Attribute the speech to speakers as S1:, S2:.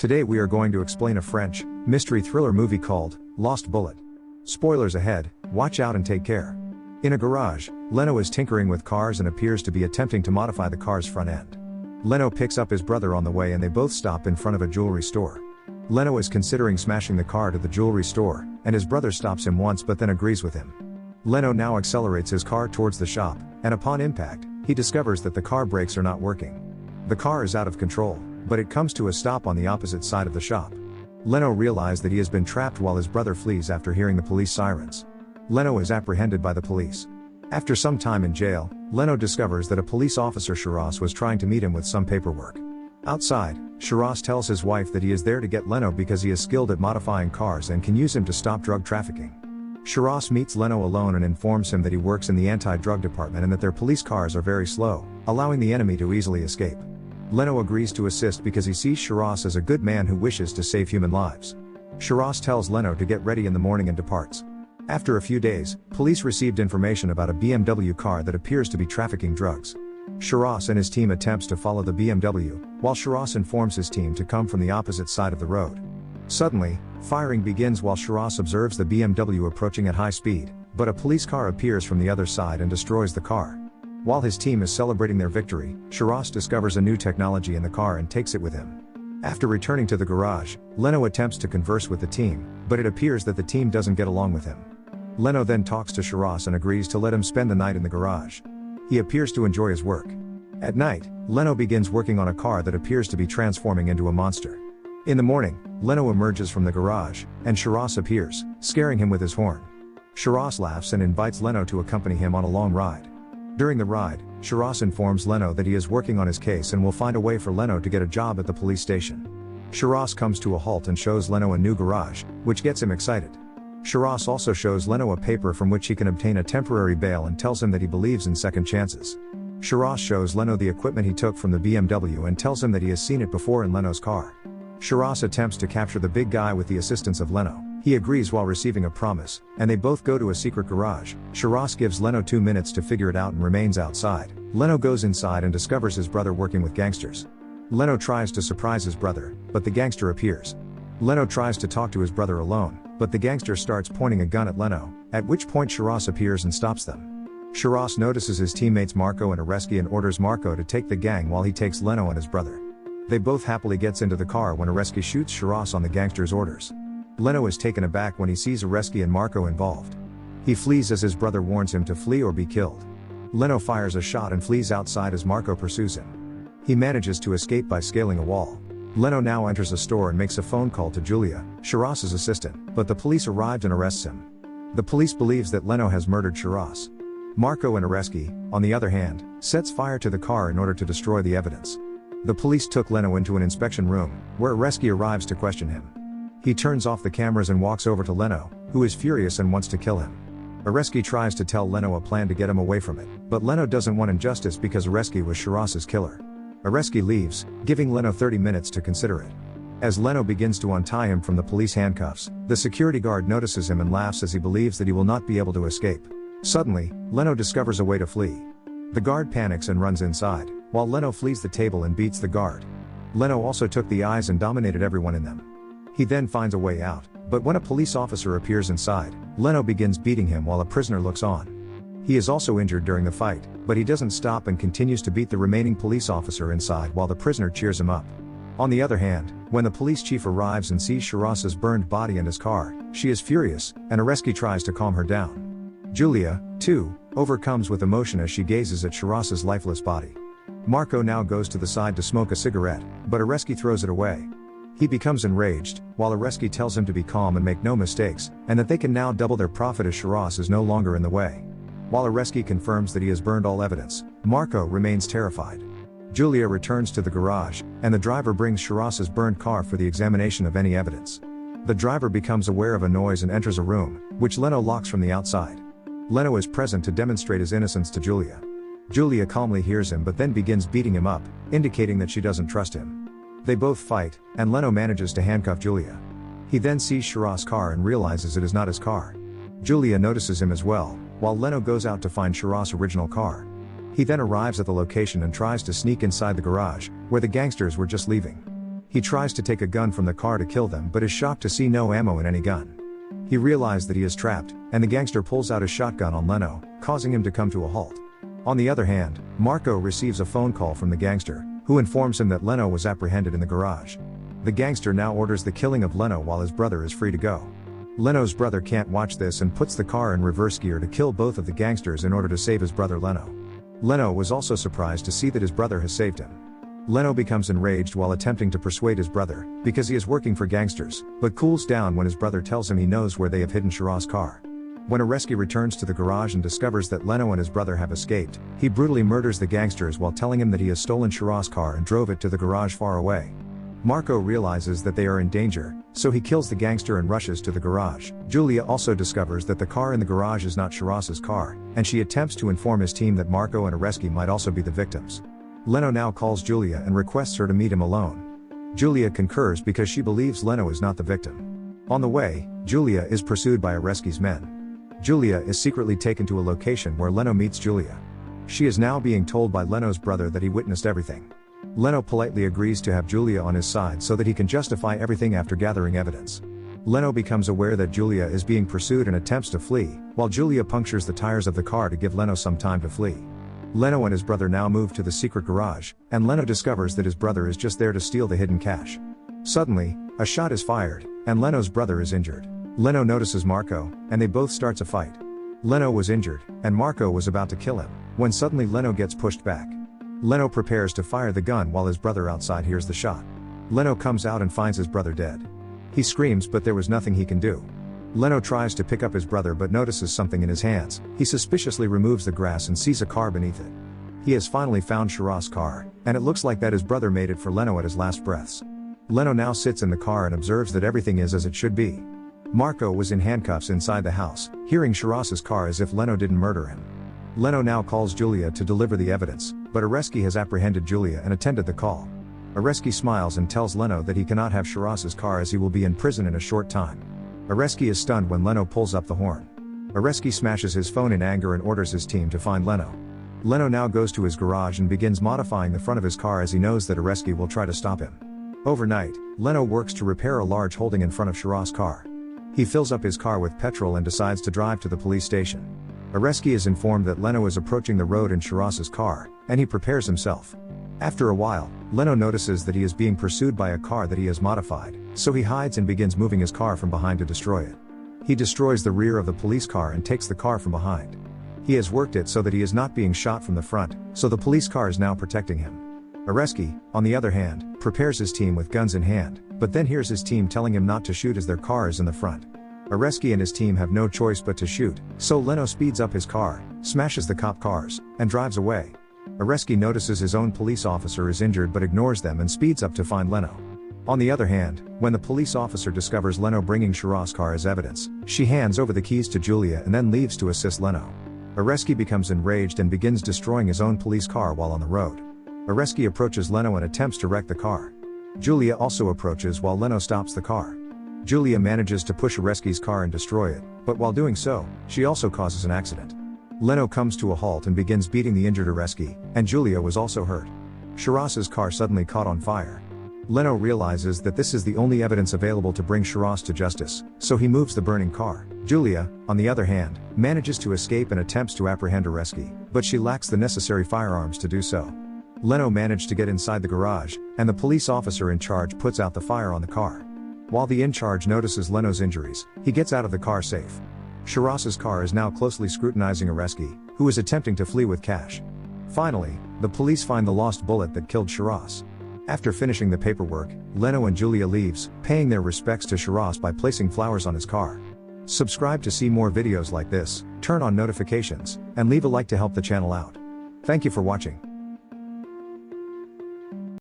S1: Today we are going to explain a French, mystery thriller movie called, Lost Bullet. Spoilers ahead, watch out and take care. In a garage, Leno is tinkering with cars and appears to be attempting to modify the car's front end. Leno picks up his brother on the way and they both stop in front of a jewelry store. Leno is considering smashing the car to the jewelry store, and his brother stops him once but then agrees with him. Leno now accelerates his car towards the shop, and upon impact, he discovers that the car brakes are not working. The car is out of control, but it comes to a stop on the opposite side of the shop. Leno realizes that he has been trapped while his brother flees after hearing the police sirens. Leno is apprehended by the police. After some time in jail, Leno discovers that a police officer Shiraz was trying to meet him with some paperwork. Outside, Shiraz tells his wife that he is there to get Leno because he is skilled at modifying cars and can use him to stop drug trafficking. Shiraz meets Leno alone and informs him that he works in the anti-drug department and that their police cars are very slow, allowing the enemy to easily escape. Leno agrees to assist because he sees Shiraz as a good man who wishes to save human lives. Shiraz tells Leno to get ready in the morning and departs. After a few days, police received information about a BMW car that appears to be trafficking drugs. Shiraz and his team attempts to follow the BMW, while Shiraz informs his team to come from the opposite side of the road. Suddenly, firing begins while Shiraz observes the BMW approaching at high speed, but a police car appears from the other side and destroys the car. While his team is celebrating their victory, Shiraz discovers a new technology in the car and takes it with him. After returning to the garage, Leno attempts to converse with the team, but it appears that the team doesn't get along with him. Leno then talks to Shiraz and agrees to let him spend the night in the garage. He appears to enjoy his work. At night, Leno begins working on a car that appears to be transforming into a monster. In the morning, Leno emerges from the garage, and Shiraz appears, scaring him with his horn. Shiraz laughs and invites Leno to accompany him on a long ride. During the ride, Shiraz informs Leno that he is working on his case and will find a way for Leno to get a job at the police station. Shiraz comes to a halt and shows Leno a new garage, which gets him excited. Shiraz also shows Leno a paper from which he can obtain a temporary bail and tells him that he believes in second chances. Shiraz shows Leno the equipment he took from the BMW and tells him that he has seen it before in Leno's car. Shiraz attempts to capture the big guy with the assistance of Leno. He agrees while receiving a promise, and they both go to a secret garage. Shiraz gives Leno 2 minutes to figure it out and remains outside. Leno goes inside and discovers his brother working with gangsters. Leno tries to surprise his brother, but the gangster appears. Leno tries to talk to his brother alone, but the gangster starts pointing a gun at Leno, at which point Shiraz appears and stops them. Shiraz notices his teammates Marco and Areski and orders Marco to take the gang while he takes Leno and his brother. They both happily gets into the car when Areski shoots Shiraz on the gangster's orders. Leno is taken aback when he sees Areski and Marco involved. He flees as his brother warns him to flee or be killed. Leno fires a shot and flees outside as Marco pursues him. He manages to escape by scaling a wall. Leno now enters a store and makes a phone call to Julia, Shiraz's assistant, but the police arrived and arrests him. The police believes that Leno has murdered Shiraz. Marco and Areski, on the other hand, sets fire to the car in order to destroy the evidence. The police took Leno into an inspection room, where Areski arrives to question him. He turns off the cameras and walks over to Leno, who is furious and wants to kill him. Areski tries to tell Leno a plan to get him away from it, but Leno doesn't want injustice because Areski was Shiraz's killer. Areski leaves, giving Leno 30 minutes to consider it. As Leno begins to untie him from the police handcuffs, the security guard notices him and laughs as he believes that he will not be able to escape. Suddenly, Leno discovers a way to flee. The guard panics and runs inside, while Leno flees the table and beats the guard. Leno also took the eyes and dominated everyone in them. He then finds a way out, but when a police officer appears inside, Leno begins beating him while a prisoner looks on. He is also injured during the fight, but he doesn't stop and continues to beat the remaining police officer inside while the prisoner cheers him up. On the other hand, when the police chief arrives and sees Shiraz's burned body and his car, she is furious, and Areski tries to calm her down. Julia, too, overcomes with emotion as she gazes at Shiraz's lifeless body. Marco now goes to the side to smoke a cigarette, but Areski throws it away. He becomes enraged, while Areski tells him to be calm and make no mistakes, and that they can now double their profit as Shiraz is no longer in the way. While Areski confirms that he has burned all evidence, Marco remains terrified. Julia returns to the garage, and the driver brings Shiraz's burned car for the examination of any evidence. The driver becomes aware of a noise and enters a room, which Leno locks from the outside. Leno is present to demonstrate his innocence to Julia. Julia calmly hears him but then begins beating him up, indicating that she doesn't trust him. They both fight, and Leno manages to handcuff Julia. He then sees Shiraz's car and realizes it is not his car. Julia notices him as well, while Leno goes out to find Shiraz's original car. He then arrives at the location and tries to sneak inside the garage, where the gangsters were just leaving. He tries to take a gun from the car to kill them but is shocked to see no ammo in any gun. He realizes that he is trapped, and the gangster pulls out his shotgun on Leno, causing him to come to a halt. On the other hand, Marco receives a phone call from the gangster, who informs him that Leno was apprehended in the garage. The gangster now orders the killing of Leno while his brother is free to go. Leno's brother can't watch this and puts the car in reverse gear to kill both of the gangsters in order to save his brother Leno. Leno was also surprised to see that his brother has saved him. Leno becomes enraged while attempting to persuade his brother, because he is working for gangsters, but cools down when his brother tells him he knows where they have hidden Shiraz' car. When Areski returns to the garage and discovers that Leno and his brother have escaped, he brutally murders the gangsters while telling him that he has stolen Shiraz's car and drove it to the garage far away. Marco realizes that they are in danger, so he kills the gangster and rushes to the garage. Julia also discovers that the car in the garage is not Shiraz's car, and she attempts to inform his team that Marco and Areski might also be the victims. Leno now calls Julia and requests her to meet him alone. Julia concurs because she believes Leno is not the victim. On the way, Julia is pursued by Areski's men. Julia is secretly taken to a location where Leno meets Julia. She is now being told by Leno's brother that he witnessed everything. Leno politely agrees to have Julia on his side so that he can justify everything after gathering evidence. Leno becomes aware that Julia is being pursued and attempts to flee, while Julia punctures the tires of the car to give Leno some time to flee. Leno and his brother now move to the secret garage, and Leno discovers that his brother is just there to steal the hidden cash. Suddenly, a shot is fired, and Leno's brother is injured. Leno notices Marco, and they both start a fight. Leno was injured, and Marco was about to kill him, when suddenly Leno gets pushed back. Leno prepares to fire the gun while his brother outside hears the shot. Leno comes out and finds his brother dead. He screams but there was nothing he can do. Leno tries to pick up his brother but notices something in his hands. He suspiciously removes the grass and sees a car beneath it. He has finally found Shiraz's car, and it looks like that his brother made it for Leno at his last breaths. Leno now sits in the car and observes that everything is as it should be. Marco was in handcuffs inside the house, hearing Shiraz's car as if Leno didn't murder him. Leno now calls Julia to deliver the evidence, but Areski has apprehended Julia and attended the call. Areski smiles and tells Leno that he cannot have Shiraz's car as he will be in prison in a short time. Areski is stunned when Leno pulls up the horn. Areski smashes his phone in anger and orders his team to find Leno. Leno now goes to his garage and begins modifying the front of his car as he knows that Areski will try to stop him. Overnight, Leno works to repair a large holding in front of Shiraz's car. He fills up his car with petrol and decides to drive to the police station. Areski is informed that Leno is approaching the road in Shiraz's car, and he prepares himself. After a while, Leno notices that he is being pursued by a car that he has modified, so he hides and begins moving his car from behind to destroy it. He destroys the rear of the police car and takes the car from behind. He has worked it so that he is not being shot from the front, so the police car is now protecting him. Areski, on the other hand, prepares his team with guns in hand, but then hears his team telling him not to shoot as their car is in the front. Areski and his team have no choice but to shoot, so Leno speeds up his car, smashes the cop cars, and drives away. Areski notices his own police officer is injured but ignores them and speeds up to find Leno. On the other hand, when the police officer discovers Leno bringing Shiraz's car as evidence, she hands over the keys to Julia and then leaves to assist Leno. Areski becomes enraged and begins destroying his own police car while on the road. Areski approaches Leno and attempts to wreck the car. Julia also approaches while Leno stops the car. Julia manages to push Areski's car and destroy it, but while doing so, she also causes an accident. Leno comes to a halt and begins beating the injured Areski, and Julia was also hurt. Shiraz's car suddenly caught on fire. Leno realizes that this is the only evidence available to bring Shiraz to justice, so he moves the burning car. Julia, on the other hand, manages to escape and attempts to apprehend Areski, but she lacks the necessary firearms to do so. Leno managed to get inside the garage, and the police officer in charge puts out the fire on the car. While the in-charge notices Leno's injuries, he gets out of the car safe. Shiraz's car is now closely scrutinizing Areski, who is attempting to flee with cash. Finally, the police find the lost bullet that killed Shiraz. After finishing the paperwork, Leno and Julia leaves, paying their respects to Shiraz by placing flowers on his car. Subscribe to see more videos like this, turn on notifications, and leave a like to help the channel out. Thank you for watching.